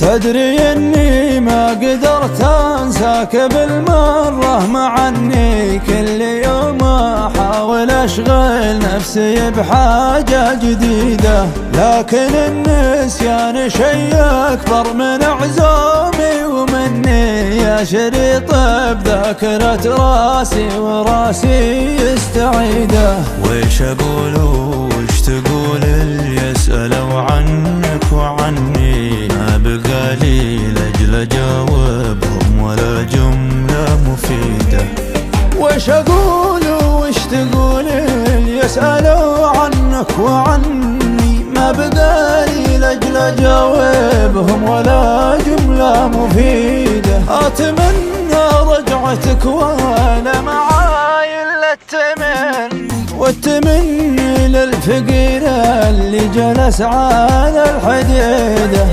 تدري اني ما قدرت انساك بالمرة، مع اني كل يوم احاول اشغل نفسي بحاجة جديدة، لكن النسيان شي اكبر من عزومي ومني، يا شريط بذاكرة راسي وراسي يستعيده. ويش اقول وش تقول اللي يسألوا عنك وعني، ما بقالي لاجل اجاوبهم ولا جملة مفيدة. وش اقول وش تقول اللي يسألوا عنك وعني، ما بقالي لاجل اجاوبهم ولا جملة مفيدة. اتمنى رجعتك ولا معاي الا التمني، والتمني للفقير اللي جلس على الحديدة.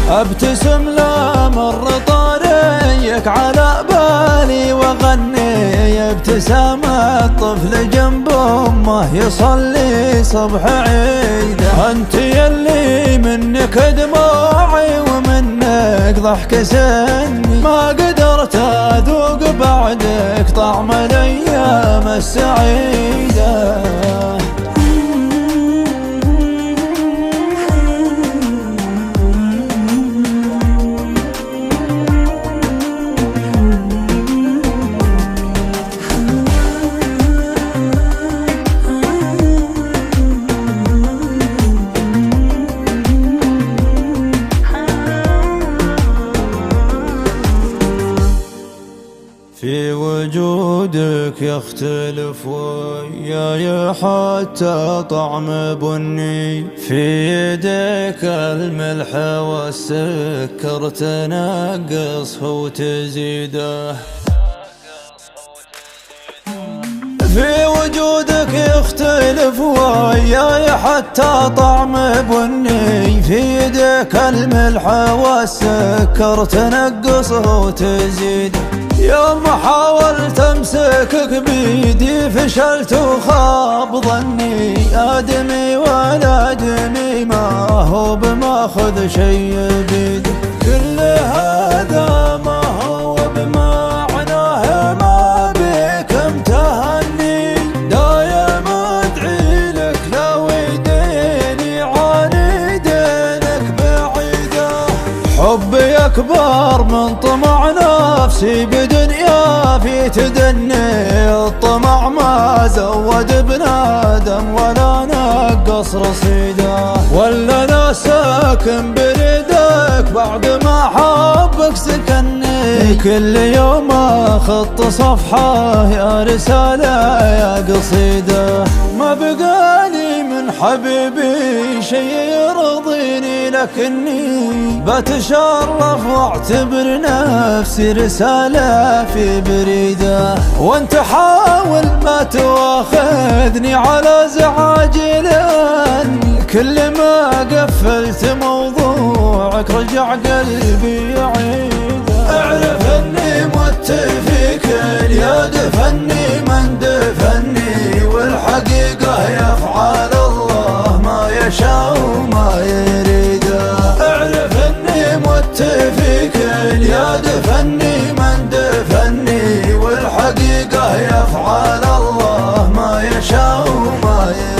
ابتسم لا مر طاريك على بالي واغني، ابتسامة طفل جنب امه يصلي صبح عيده. انت يلي منك دموعي ومنك ضحك سني، ما قدرت اذوق بعدك طعم الايام السعيده. في وجودك يختلف وياي حتى طعم بني، في يديك الملح والسكر تنقصه وتزيده. في وجودك يختلف وياي حتى طعم بني، في يديك الملح والسكر تنقصه وتزيد. يوم حاولت امسكك بيدي فشلت وخاب ظني، ادمي ولا ادمي ما هو بماخذ شي بيدي. كل هذا ما هو بمعناه ما بك متهني، دايم ادعي لك لو يديني عاني دينك بعيده. حبي اكبر من طمع نفسي بدنيا في تدني، الطمع ما زود بنادم ولا نقص رصيده. ولا انا ساكن بريدك بعد ما حبك سكني، كل يوم اخط صفحة يا رسالة يا قصيدة. ما بقالي من حبيبي شي يرضيني، لكني بتشرف واعتبر نفسي رسالة في بريدة. وانت حاول ما تواخذني على زعاجي، لان كل ما قفلت موضوعك رجع قلبي يعيده. اعرف اني مت فيك يا دفني من دفني، والحقيقة يفعل الله ما يشاء وما يريده. اعرف اني مت فيك يا دفني من دفني، والحقيقة يفعل الله ما يشاء وما يريده.